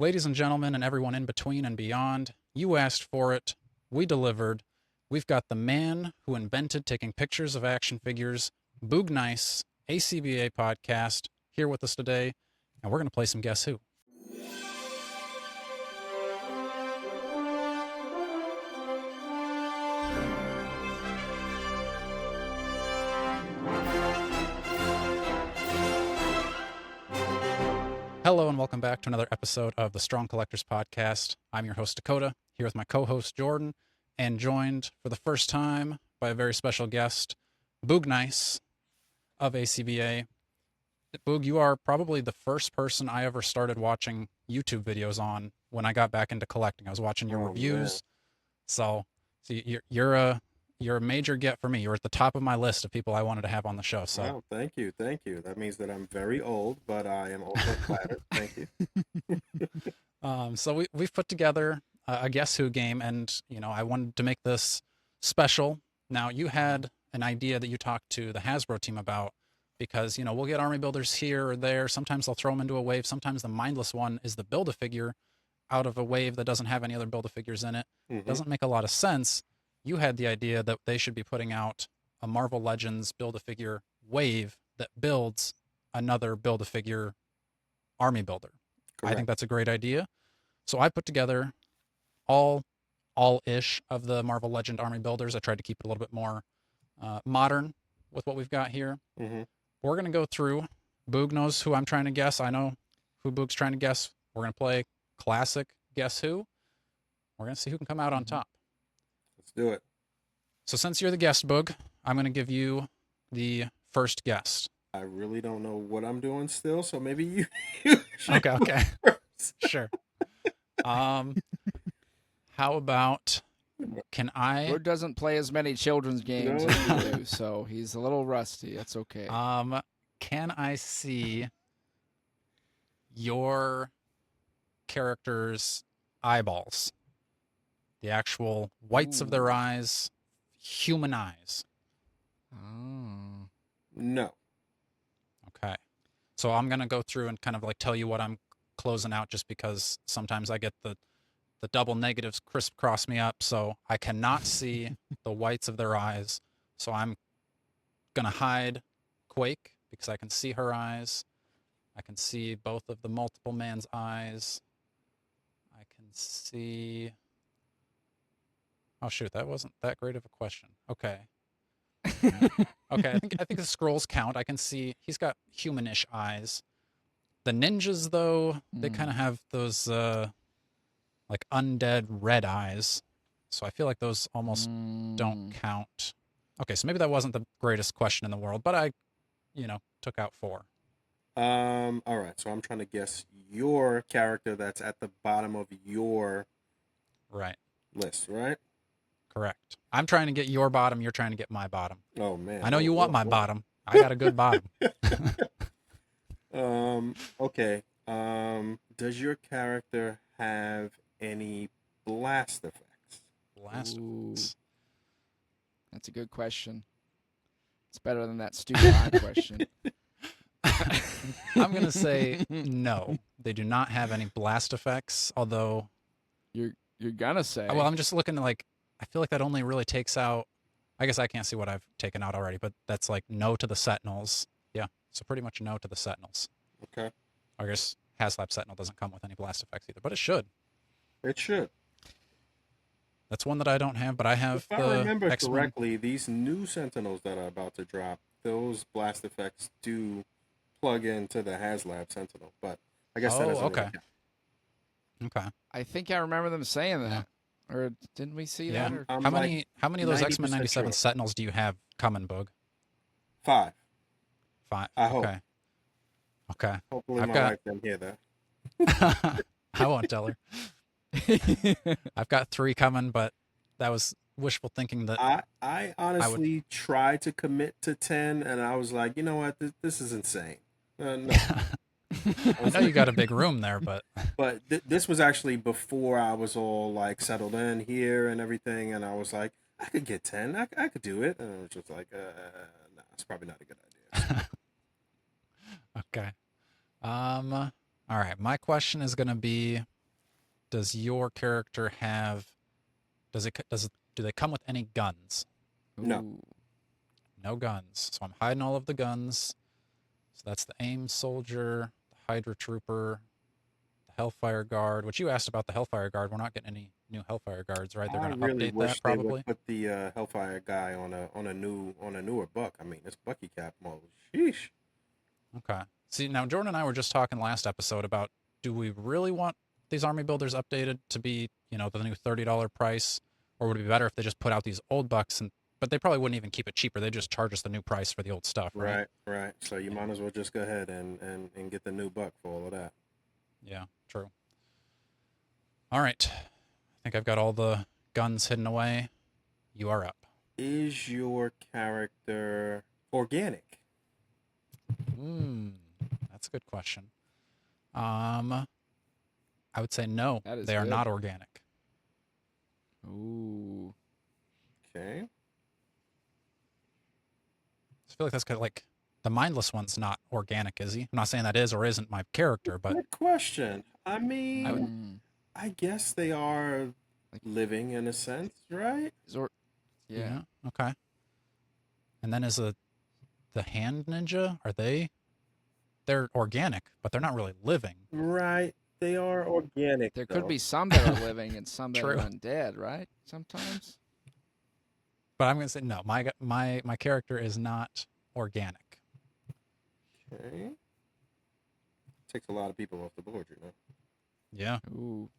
Ladies and gentlemen, and everyone in between and beyond, you asked for it. We delivered. We've got the man who invented taking pictures of action figures, Boog Nice, ACBA podcast, here with us today, and we're going to play some Guess Who. Hello and welcome back to another episode of the Strong Collectors Podcast. I'm your host, Dakota, here with my co-host, Jordan, and joined for the first time by a very special guest, Boog Nice of ACBA. Boog, you are probably the first person I ever started watching YouTube videos on when I got back into collecting. I was watching your reviews. So you're a major get for me. You're at the top of my list of people I wanted to have on the show. So wow, thank you. That means that I'm very old, but I am also flattered. Thank you. So we've put together a Guess Who game, and I wanted to make this special. Now, you had an idea that you talked to the Hasbro team about, because we'll get army builders here or there. Sometimes they'll throw them into a wave. Sometimes the mindless one is the Build-A-Figure out of a wave that doesn't have any other Build-A-Figures in it. Doesn't make a lot of sense. You had the idea that they should be putting out a Marvel Legends Build-A-Figure wave that builds another Build-A-Figure army builder. Correct. I think that's a great idea. So I put together all-ish of the Marvel Legend army builders. I tried to keep it a little bit more modern with what we've got here. We're going to go through. Boog knows who I'm trying to guess. I know who Boog's trying to guess. We're going to play classic Guess Who. We're going to see who can come out on top. Let's do it. So since you're the guest, Boog, I'm going to give you the first guess. I really don't know what I'm doing still, so maybe you should Okay. go first. Sure. How about, can I? Boog doesn't play as many children's games as we do, so he's a little rusty. That's okay. Can I see your character's eyeballs? The actual whites of their eyes, human eyes. Oh. No. Okay. So I'm going to go through and kind of like tell you what I'm closing out, just because sometimes I get the double negatives crisscross me up. So I cannot see the whites of their eyes. So I'm going to hide Quake because I can see her eyes. I can see both of the multiple man's eyes. I can see... Oh shoot, that wasn't that great of a question. Okay. Okay, I think the scrolls count. I can see he's got humanish eyes. The ninjas, though, they kind of have those like undead red eyes. So I feel like those almost don't count. Okay, so maybe that wasn't the greatest question in the world, but I, took out 4. All right. So I'm trying to guess your character that's at the bottom of your list, right? Correct. I'm trying to get your bottom. You're trying to get my bottom. Oh man. I know you want my bottom. I got a good bottom. Okay. Does your character have any blast effects? Blast effects. That's a good question. It's better than that stupid eye question. I'm gonna say no. They do not have any blast effects. Although you're gonna say. Well, I'm just looking at I feel like that only really takes out. I guess I can't see what I've taken out already, but that's like no to the Sentinels. Yeah, so pretty much no to the Sentinels. Okay. I guess HasLab Sentinel doesn't come with any blast effects either, but it should. It should. That's one that I don't have, but I have if the I remember X-Men. correctly, these new Sentinels that are about to drop, those blast effects do plug into the HasLab Sentinel, but I guess that doesn't really count. Okay. I think I remember them saying that. Or didn't we see that? Or? How many of those X-Men 97 sure. Sentinels do you have coming, Boog? 5. 5. I hope. Okay. Hopefully my wife doesn't hear that. I won't tell her. I've got 3 coming, but that was wishful thinking. That I honestly tried to commit to 10, and I was like, you know what, this is insane. No. I know you got a big room there, but this was actually before I was all like settled in here and everything, and I was like, I could get 10, I could do it, and I was just like, no, it's probably not a good idea. Okay. All All right. My question is going to be: does your character have? Do they come with any guns? No. Ooh. No guns. So I'm hiding all of the guns. So that's the AIM soldier, the Hydra trooper, the Hellfire guard. Which you asked about the Hellfire guard. We're not getting any new Hellfire guards, right? They're I going to really update that wish they would probably. put the Hellfire guy on a newer buck. I mean, it's Bucky Cap mode. Sheesh. Okay. See, now Jordan and I were just talking last episode about, do we really want these army builders updated to be, the new $30 price, or would it be better if they just put out these old bucks but they probably wouldn't even keep it cheaper. They just charge us the new price for the old stuff, right? Right, right. So you might as well just go ahead and get the new buck for all of that. Yeah, true. All right. I think I've got all the guns hidden away. You are up. Is your character organic? That's a good question. I would say no. That is They are good. not organic. Ooh. Okay. I feel like that's kind of like the mindless one's not organic, is he? I'm not saying that is or isn't my character, but Good question. I mean, Mm. I guess they are Like- living in a sense, right? Yeah. Okay. And then the hand ninja, they're organic, but they're not really living. Right. They are organic. There though. could be some that are living and some that are True. undead, right? Sometimes. But I'm gonna say no. My character is not organic. Okay. Takes a lot of people off the board, you know. Yeah, Ooh.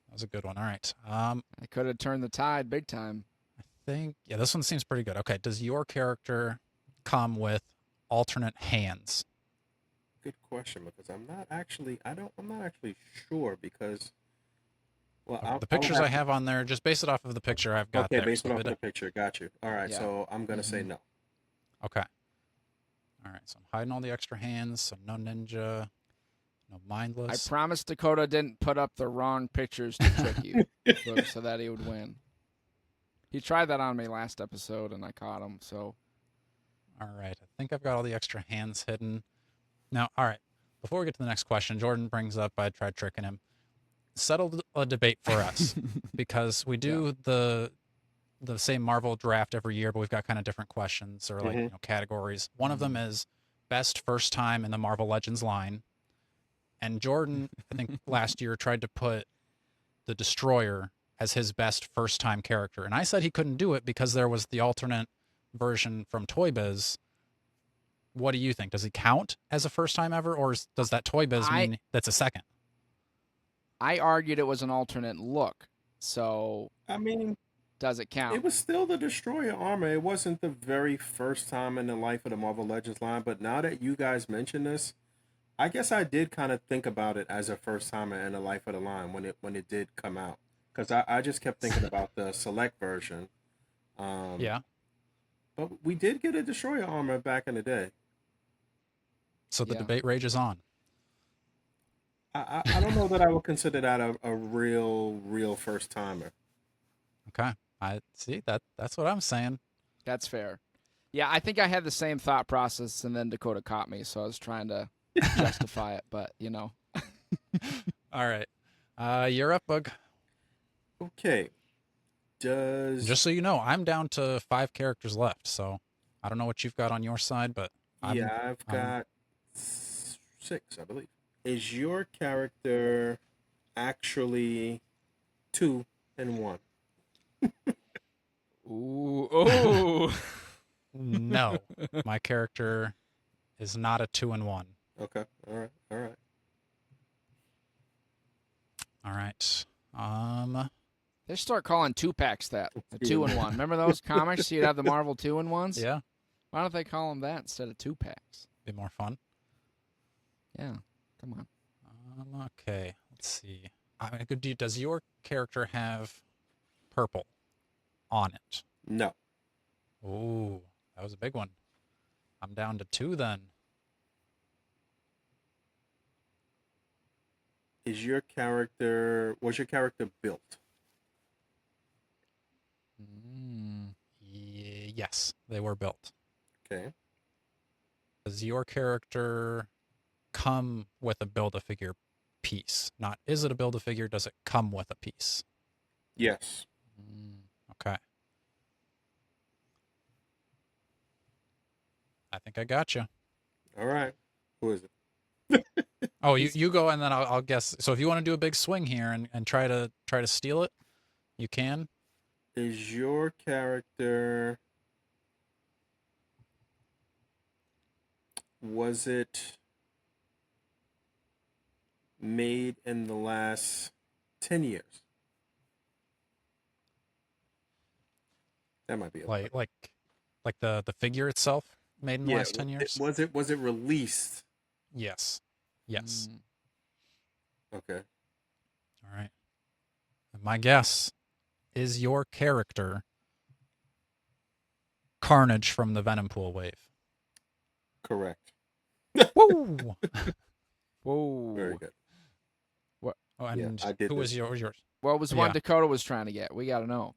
that was a good one. All right. I could have turned the tide big time. I think this one seems pretty good. Okay, does your character come with alternate hands? Good question because I'm not actually sure because The pictures I have on there, just base it off of the picture I've got Okay, there. based So off if of it- the picture, got you. All right, Yeah. so I'm gonna say Mhm. no. Okay. All right, so I'm hiding all the extra hands. So no ninja, no I mindless. promised Dakota didn't put up the wrong pictures to trick you, Boog, so that he would win. He tried that on me last episode, and I caught him. So All right, I think I've got all the extra hands hidden. Now, all right, before we get to the next question, Jordan brings up I tried tricking him. Settled a debate for us because we do the same Marvel draft every year, but we've got kind of different questions or like Mhm. categories. One of them is best first time in the Marvel Legends line, and Jordan, I think last year tried to put the Destroyer as his best first time character, and I said he couldn't do it because there was the alternate version from Toy Biz. What do you think? Does he count as a first time ever, or does that Toy Biz mean that's a second? I argued it was an alternate look. So I mean, does it count? it was still the Destroyer armor. It wasn't the very first time in the life of the Marvel Legends line, but now that you guys mention this, I guess I did kind of think about it as a first timer in the life of the line when it did come out, because I just kept thinking about the select version. Yeah. But we did get a Destroyer armor back in the day. So the Yeah. debate rages on. I don't know that I would consider that a real first timer. Okay. I see that's what I'm saying. That's fair. Yeah, I think I had the same thought process, and then Dakota caught me, so I was trying to justify it. But All right. You're up, Bug. Okay. Does Just so you know, I'm down to 5 characters left, so I don't know what you've got on your side, but I've got 6, I believe. Is your character actually 2 and 1? ooh. no. My character is not a 2 and 1. Okay. All right. All right. All right. They start calling 2-packs that. The 2-in-1. Remember those comics? You'd have the Marvel 2-in-1s? Yeah, Why don't they call them that instead of 2-packs? be more fun. Yeah. Come on. Okay, let's see. Does your character have purple on it? No. Ooh, that was a big one. I'm down to 2 then. Was your character built? Yes, they were built. Okay. Does your character come with a Build-A-Figure piece? Not is it a Build-A-Figure, does it come with a piece? Yes. Okay. I think I got you. All right. Who is it? Oh, you go and then I'll guess. So if you want to do a big swing here and try to steal it, you can. Is your character, was it made in the last 10 years? That might be a lot. Like the figure itself made in the Yeah, last 10 years? was it released? Yes. Yes. Okay. All right. And my guess is your character Carnage from the Venom Pool wave. Correct. Woo! Whoa. Very good. Oh, and I did who was this. yours? What was one Yeah. Dakota was trying to get? We got to know.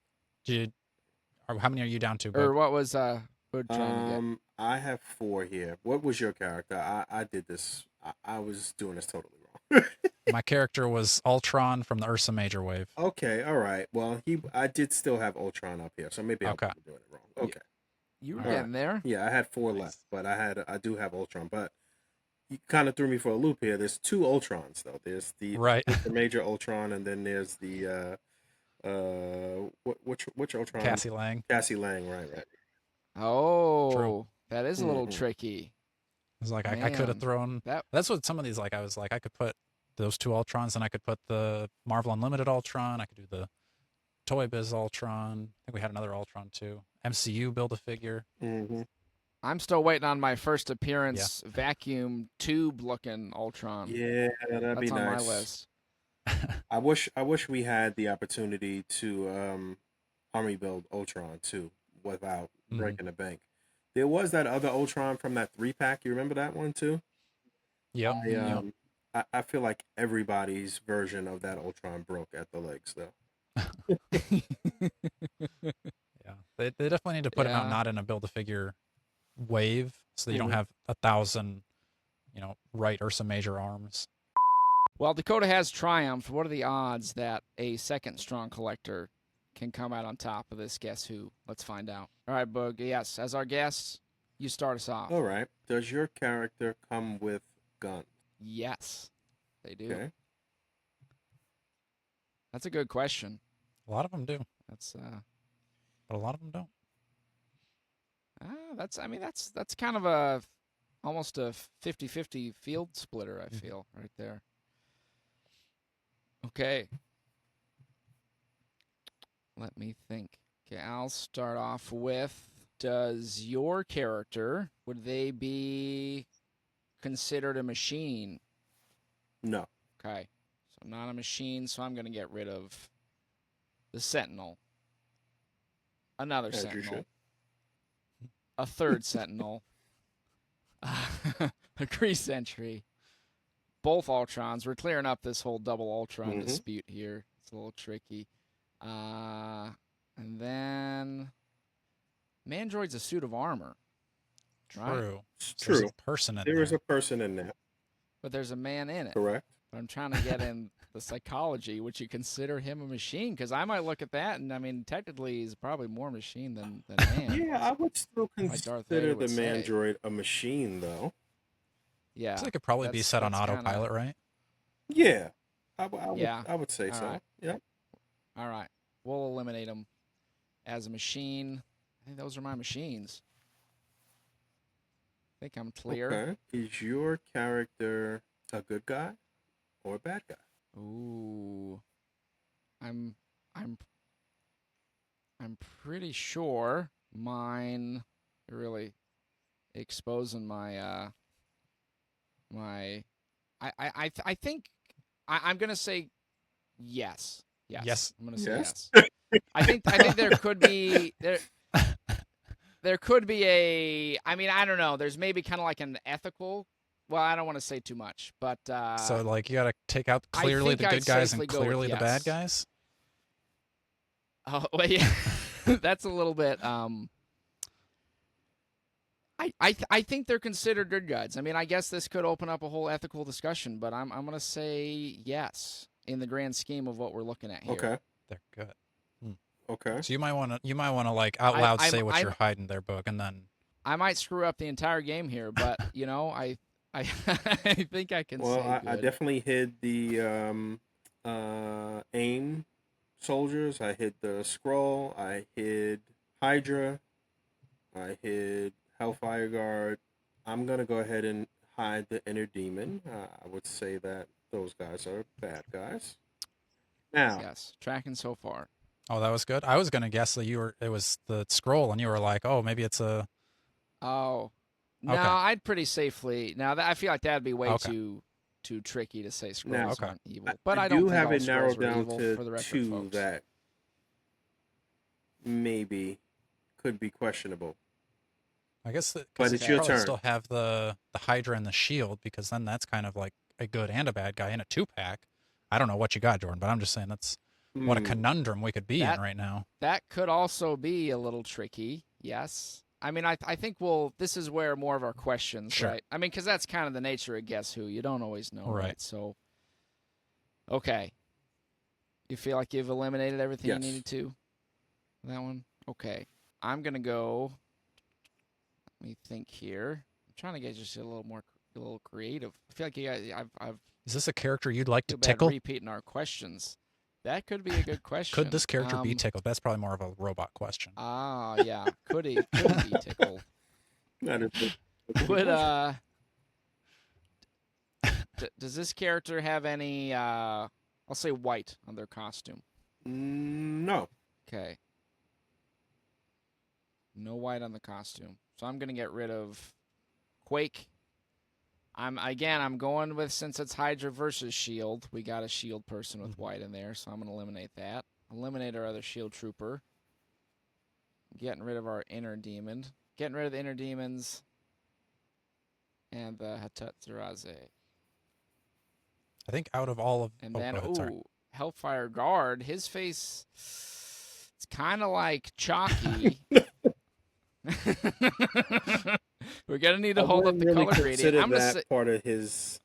How many are you down to? Or Bud? what was Hood trying to get? I have 4 here. What was your character? I did this. I was doing this totally wrong. My character was Ultron from the Ursa Major wave. Okay, all right. Well, I did still have Ultron up here, so maybe I'm Okay. doing it wrong. Okay. You were All getting there. Yeah, I had 4 Nice. left, but I do have Ultron. But you kind of threw me for a loop here. There's 2 Ultrons though. There's the Right. the major Ultron, and then there's the which Ultron? Cassie Lang. Cassie Lang. Right. Oh, True. that is a little Mhm. tricky. I was like, I could have Man, thrown. that- That's what some of these like. I was like, I could put those 2 Ultrons, and I could put the Marvel Unlimited Ultron. I could do the Toy Biz Ultron. I think we had another Ultron too. MCU Build-A-Figure. Mm-hmm. I'm still waiting on my first appearance vacuum tube looking Ultron. Yeah, that'd be That's on nice. my list. I wish we had the opportunity to army build Ultron too without Mhm. breaking the bank. There was that other Ultron from that 3-pack. You remember that one too? Yep. Yep. I feel like everybody's version of that Ultron broke at the legs though. Yeah. They definitely need to put him out Yeah. not in a Build-A-Figure wave, so that you don't Mhm. have 1,000, right Ursa Major arms. Well, Dakota has triumphed. What are the odds that a second strong collector can come out on top of this Guess Who? Let's find out. All right, Boog. Yes, as our guest, you start us off. All right. Does your character come with guns? Yes, they do. Okay. That's a good question. A lot of them do, That's but a lot of them don't. that's kind of a almost a 50-50 field splitter, I feel, right there. Okay. Let me think. Okay, I'll start off with, does your character, would they be considered a machine? No. Okay. So not a machine, so I'm going to get rid of the Sentinel. Another As you Sentinel. should. A third Sentinel. A Kree Sentry. Both Ultrons. We're clearing up this whole double Ultron Mhm. dispute here. It's a little tricky. And then Mandroid's a suit of armor. Right. True. It's So there's true. a person in There there. is a person in there. But there's a man in it. Correct. But I'm trying to get in the psychology. Would you consider him a machine? Because I might look at that, and I mean, technically, he's probably more machine than man. Yeah, I would still Like Darth consider Vader the would say. Mandroid a machine, though. Yeah. So it could probably be set on that's kinda- autopilot, right? Yeah, Yeah. I would say All so. right. Yeah. All right. We'll eliminate him as a machine. I think those are my machines. I think I'm clear. Okay. Is your character a good guy or a bad guy? Ooh. I'm pretty sure mine really exposing my I think I'm gonna say yes. Yes. I'm gonna say Yes? yes. I think there could be there could be a, I mean, I don't know. There's maybe kind of like an ethical. Well, I don't want to say too much, but So like you got to take out I clearly think the I'd good guys safely and go with clearly the bad yes. guys. oh well, yeah, that's a little bit. I think they're considered good guides. I mean, I guess this could open up a whole ethical discussion, but I'm gonna say yes in the grand scheme of what we're looking at here. Okay. They're good. Okay. So you might want to like out loud say what I'm you're hiding there, Boog, and then I might screw up the entire game here, but you know, I I think I can Well, say I good. definitely hid the AIM soldiers. I hid the scroll. I hid Hydra. I hid Hellfire Guard. I'm gonna go ahead and hide the Inner Demon. I would say that those guys are bad guys. Now, Yes, tracking so far. oh, that was good. I was gonna guess that it was the scroll, and you were like, oh, maybe it's a Oh, no, okay. I'd pretty safely. Now that I feel like that'd be way Okay. too tricky to say now, scrolls Okay. aren't evil. But I do don't think have all it narrowed scrolls are down evil to for the record, two folks. that maybe could be questionable. I guess that But because it's you your probably turn. still have the Hydra and the Shield, because then that's kind of like a good and a bad guy in a 2-pack. I don't know what you got, Jordan, but I'm just saying that's what a Hmm. conundrum we could be in That right now. that could also be a little tricky. Yes. I mean, I think this is where more of our questions, Sure. right? I mean, because that's kind of the nature of Guess Who. You don't always know, Right. right? So, okay. You feel like you've eliminated everything Yes. you needed to? That one? Okay. I'm going to go. Let me think here. I'm trying to get just a little creative. I feel like you guys, I've Is this a character you'd like to feel bad tickle? repeating our questions. That could be a good question. Could this character be tickled? That's probably more of a robot question. Ah, yeah. Could he be tickled? That is Would does this character have any I'll say white on their costume? no. Okay. No white on the costume. So I'm gonna get rid of Quake. I'm going with, since it's Hydra versus Shield, we got a Shield person with white in there, so I'm gonna eliminate that. Eliminate our other Shield trooper. Getting rid of our inner demon. Getting rid of the inner demons. And the Hatatzuraze. I think out of all of And oh, then, go ahead, sorry. Hellfire Guard. His face, it's kind of like chalky. We're gonna need to hold up the really color gradient. consider I'm gonna that say part of his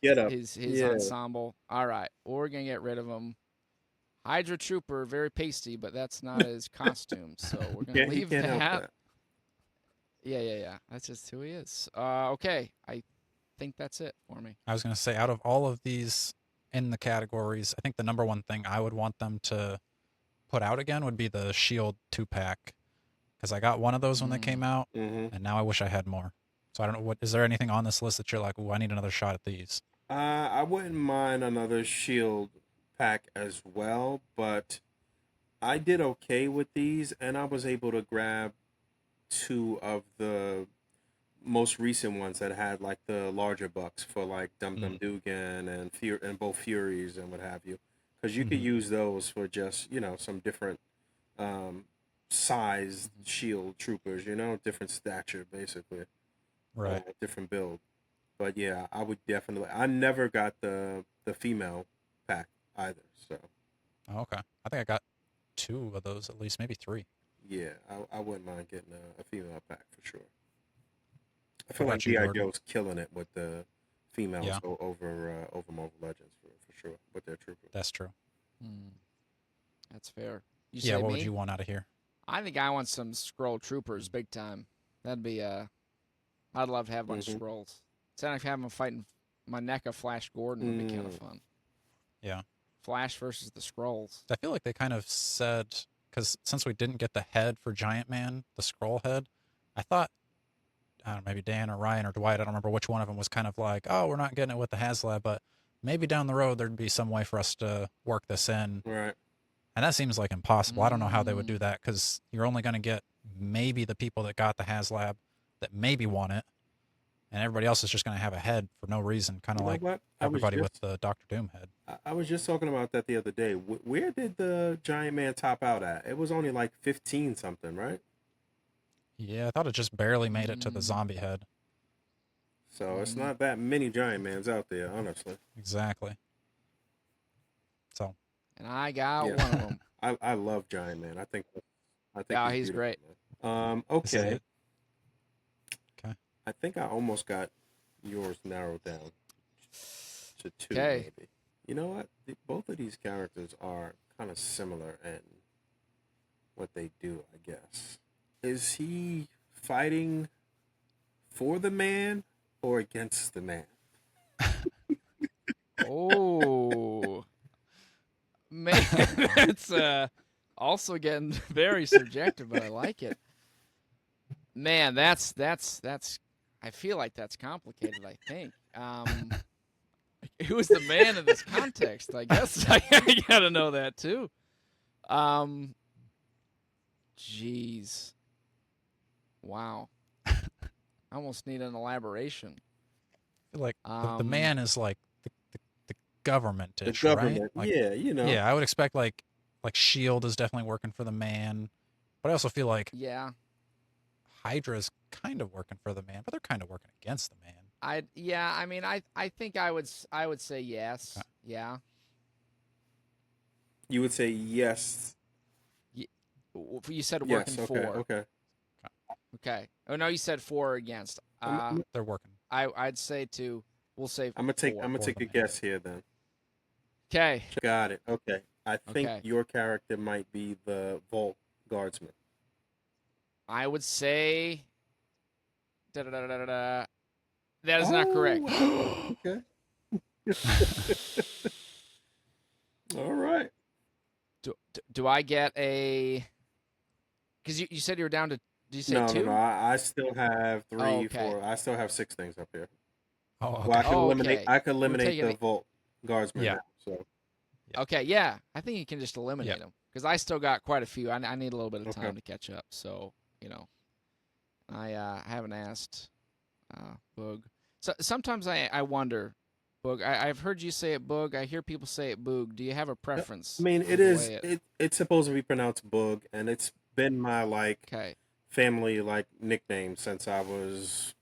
get up. his Yeah. ensemble. All right, we're gonna get rid of him. Hydra Trooper, very pasty, but that's not his costume, so we're gonna He leave can't that. help that. Yeah. That's just who he is. Okay, I think that's it for me. I was going to say, out of all of these in the categories, I think the number one thing I would want them to put out again would be the Shield 2-pack, because I got one of those when they came out, Mm-hmm. and now I wish I had more. So I don't know, what is there anything on this list that you're like, oh, I need another shot at these? I wouldn't mind another shield pack as well, but I did okay with these, and I was able to grab two of the most recent ones that had like the larger bucks for like Dum Dum Dugan and both Furies and what have you, because you could use those for just some different sized shield troopers, different stature basically, Right. different build. But yeah, I would definitely. I never got the female pack either, so Oh, okay. I think I got 2 of those, at least, maybe 3. yeah, I wouldn't mind getting a female pack for sure. I What feel like about you, G.I. Jordan? Joe's killing it with the females Yeah. over Marvel Legends for sure with their troopers. That's true. That's fair. You Yeah, say what me? would you want out of here? I think I want some scroll troopers, big time. That'd be I'd love to have a bunch of scrolls. Instead of having them fighting my NECA Flash Gordon would be kind of fun. Yeah. Flash versus the scrolls. I feel like they kind of said, because since we didn't get the head for Giant Man, the scroll head, I thought, I don't know, maybe Dan or Ryan or Dwight, I don't remember which one of them, was kind of like, oh, we're not getting it with the HasLab, but maybe down the road there'd be some way for us to work this in. Right. And that seems like impossible. I don't know how they would do that, because you're only going to get maybe the people that got the HasLab that maybe want it, and everybody else is just going to have a head for no reason, kind of like what? everybody with the Doctor Doom head. I was just talking about that the other day. Where did the Giant Man top out at? It was only like 15 something, right? Yeah, I thought it just barely made it to the zombie head. So it's not that many Giant Mans out there, honestly. Exactly. So. And I got one of them. I love Giant Man. I think Yeah, he's great. Okay. I think I almost got yours narrowed down to two, Okay. maybe. You know what? Both of these characters are kind of similar in what they do, I guess. Is he fighting for the man or against the man? Oh, man, that's also getting very subjective, but I like it. Man, that's. I feel like that's complicated. I think. Who is the man in this context? I guess I gotta know that too. Um, Jeez, wow. I almost need an elaboration. I feel like the Um, man is like the The government-ish, right? government. Like, Yeah, you know. yeah, I would expect like Shield is definitely working for the man, but I also feel like yeah, Hydra's kind of working for the man, but they're kind of working against the man. yeah. I mean, I think I would say yes. Okay. Yeah. You would say yes. Y- You said working Yes, okay, for. okay. Okay. Oh no, you said for or against. They're working I'd say to. We'll say I'm gonna take for. I'm gonna for take the a man. guess here then. Okay. Got it. Okay. I think Okay. your character might be the Vault Guardsman. I would say. Da, da, da, da, da, da. That is not correct. Oh, okay. All right. Do I get a? Because you said you were down to. Did you say No, no, no. two? I still have Oh, three, okay. four. I still have six things up here. Oh, Well, I okay. could Oh, eliminate. okay. I could We're eliminate taking the it. Vault Guardsman Yeah. now. So Yeah. Okay, yeah. I think you can just Yeah. eliminate them because I still got quite a few. I need a little bit of okay. time to catch up. So I haven't asked Boog. So sometimes I wonder, Boog. I've heard you say it, Boog. I hear people say it, Boog. Do you have a Yep. I preference mean, for it the is. way it? It's supposed to be pronounced Boog, and it's been my Okay, family nickname since I was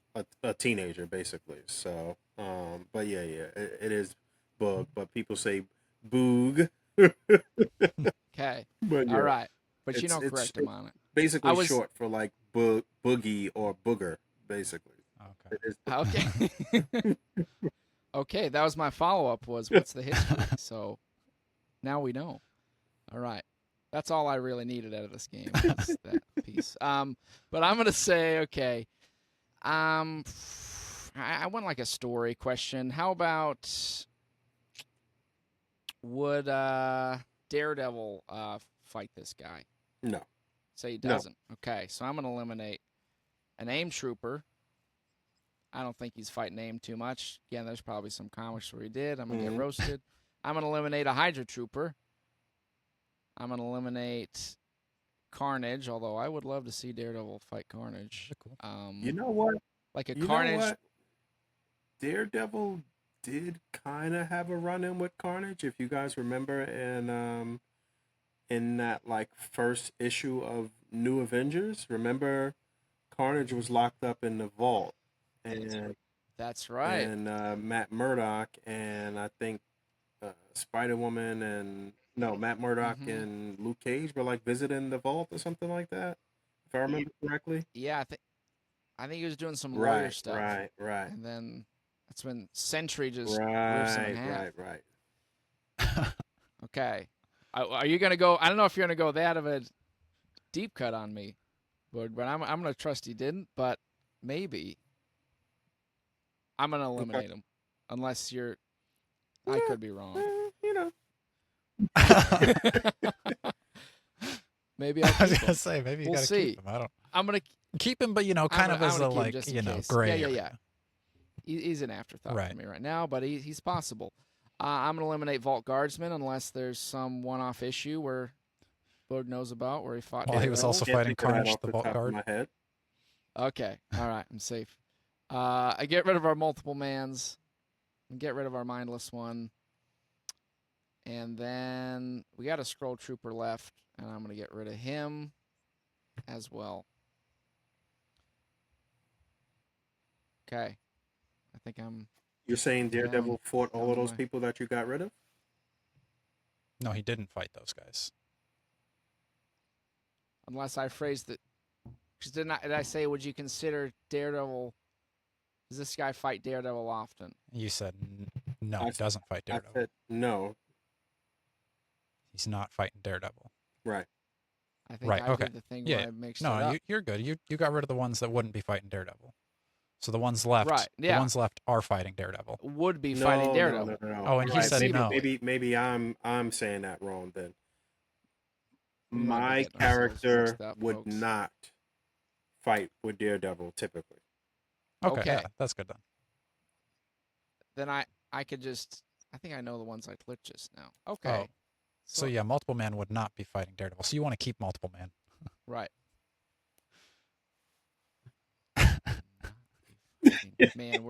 a teenager, basically. So, but yeah, it is Bug, but people say Boog. okay, But all yeah, right. But you it's don't it's correct him on it. I basically was short for like boogie or booger, basically. Okay. It is. okay. Okay, that was my follow up. Was what's the history? So now we know. All right. That's all I really needed out of this game is that piece. But I'm gonna say, okay. Um, I want like a story question. How about would Daredevil fight this guy? No, Say he no. doesn't. Okay, so I'm gonna eliminate an AIM trooper. I don't think he's fighting AIM too much. Again, there's probably some comics where he did. I'm gonna get Mhm. roasted. I'm gonna eliminate a Hydra trooper. I'm gonna eliminate Carnage, although I would love to see Daredevil fight Carnage. They're cool. You know what? Like a You know Carnage. what? Daredevil did kind of have a run in with Carnage, if you guys remember, in that first issue of New Avengers. Remember, Carnage was locked up in the vault, and That's right. Matt Murdock and I think Spider Woman and no Matt Murdock Mm-hmm. and Luke Cage were visiting the vault or something like that, if I remember correctly. Yeah, I think he was doing some lawyer Right, stuff, right, right, and then that's when Sentry just rips him in right, half. right, right. Okay, are you gonna go? I don't know if you're gonna go that of a deep cut on me, but I'm gonna trust he didn't, but maybe I'm gonna Okay. eliminate him, unless you're. I Yeah, could be wrong. you know. Maybe I'll I was keep gonna him. say maybe you We'll gotta see. keep him. I don't I'm gonna keep him, but kind of I'm as gonna a keep him just in case. gray Yeah, yeah, area. yeah. He's an afterthought Right. for me right now, but he's possible. I'm gonna eliminate Vault Guardsman unless there's some one-off issue where Boog knows about where he fought Well, he was Daredevil. also Can't fighting think of that Carnage, off the the Vault top of Guard. my head. Okay, all right, I'm safe. I get rid of our multiple mans, and get rid of our mindless one, and then we got a Scroll Trooper left, and I'm gonna get rid of him as well. Okay, I think I'm You're saying Daredevil fought all of down those my- people that you got rid of? No, he didn't fight those guys. unless I phrased it. Because did I say, would you consider Daredevil Does this guy fight Daredevil often? You said no, I he s- doesn't fight I Daredevil. said no. He's not fighting Daredevil. Right. I think Right, I okay. did the thing Yeah, where I mixed it No, up. you're good. You got rid of the ones that wouldn't be fighting Daredevil. So the ones left, Right, the yeah. ones left are fighting Daredevil. Would be No, fighting no, Daredevil. no. Oh, and he Right, said no. maybe I'm saying that wrong then. We might be My getting ourselves character mixed up, would folks. not fight with Daredevil typically. Okay, Okay. yeah, that's good then. Then I could just. I think I know the ones I clicked just now. Okay. Oh. So yeah, Multiple Man would not be fighting Daredevil. So you want to keep Multiple Man. Right. Man,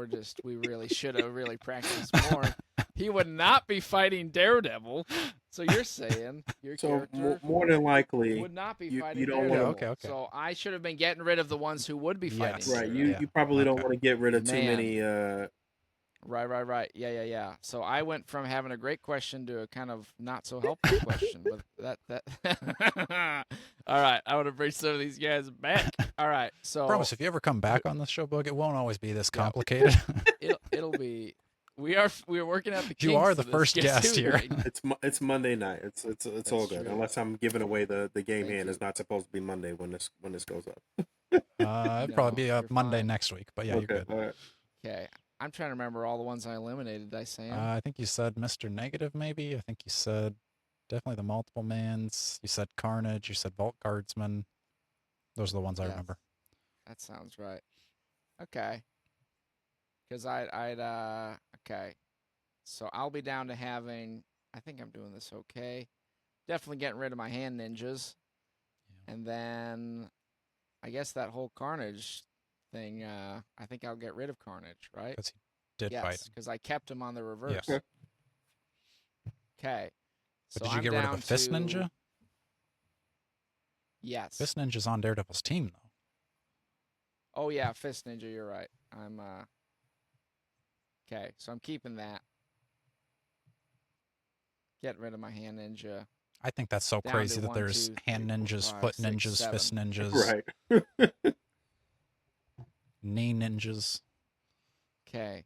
we really should have really practiced more. He would not be fighting Daredevil. So you're saying your So character more than likely, would not be you fighting don't Daredevil. wanna- Okay. So I should have been getting rid of the ones who would be fighting Yes. right. Daredevil. Yeah. You probably don't Okay. want to get rid of too Man. many. Right. Yeah. So I went from having a great question to a kind of not so helpful question. But that. All right, I want to bring some of these guys back. All right, so Promise, if you ever come back on this show, Boog, it won't always be this complicated. it'll be. We're working out the kinks. You are the of this first guest here. thing. It's Monday night. It's all good. true. Unless I'm giving away the game Thank hand. you. It's not supposed to be Monday when this goes up. It'd probably be you're Monday fine. next week, but yeah, Okay. you're good. All right. Okay, I'm trying to remember all the ones I eliminated. Did I say 'em? I think you said Mr. Negative, maybe. I think you said definitely the Multiple Mans. You said Carnage. You said Vault Guardsman. Those are the ones I Yes. remember. That sounds right. Okay. Because okay. So I'll be down to having. I think I'm doing this okay. Definitely getting rid of my hand ninjas, Yeah. and then I guess that whole Carnage thing. I think I'll get rid of Carnage, right? Because he did fight Yes, him. because I kept him on the reverse. Yes. Okay. But So did you I'm get rid of down the Fist to- Ninja? Yes. Fist Ninja's on Daredevil's team, though. Oh yeah, Fist Ninja. You're right. I'm Okay, so I'm keeping that. Getting rid of my hand ninja. I think that's so Down crazy to that 1, there's 2, 3, hand 4, ninjas, 5, foot 6, ninjas, fist 7. ninjas, Right. knee ninjas. Okay.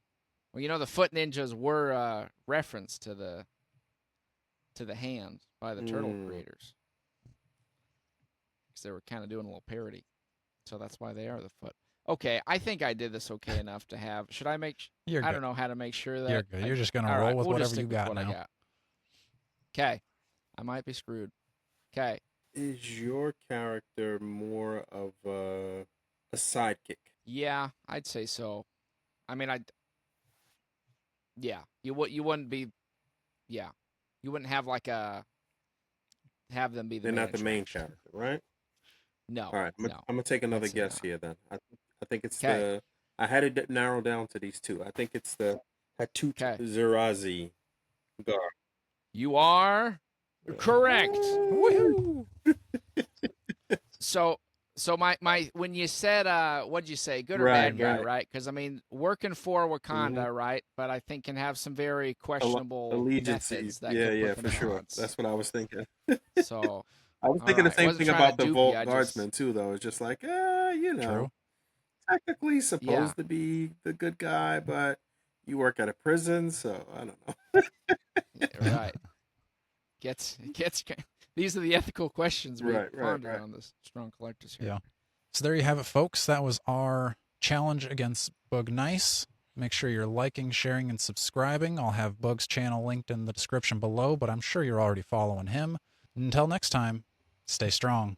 Well, the foot ninjas were referenced to the hand by the turtle creators. Because they were kind of doing a little parody. So that's why they are the foot. Okay, I think I did this okay enough to have. Should I make? You're I good. don't know how to make sure that You're good. You're just gonna all roll right, with we'll just whatever you stick with got what I now. got. Okay, I might be screwed. Okay, Is your character more of a sidekick? yeah, I'd say so. I mean, yeah, you wouldn't be, yeah, you wouldn't have have them be the They're main not the main attraction. character, right? No. All right. I'm no. gonna take another I'd say guess not. here then. I think it's 'Kay. the. I had it narrowed down to these two. I think it's the Hatut 'Kay. Zerazi guard. You are correct. Woohoo! So my when you said what'd you say, good or Right, bad guy, right. right? Because I mean, working for Wakanda, right? But I think can have some very questionable Allegiance. methods that Yeah, could yeah, put for them at sure. odds. That's what I was thinking. So I was All thinking right. the same Wasn't thing trying to about the dupe Vault you, I just- Guardsman too, though. It's just like, True. technically supposed to be the good guy, but you work at a prison, so I don't know. yeah, right, gets these are the ethical questions we Right, ponder right. on this Strong Collectors here. Yeah. So there you have it, folks. That was our challenge against Boog Nice. Make sure you're liking, sharing, and subscribing. I'll have Boog's channel linked in the description below, but I'm sure you're already following him. Until next time, stay strong.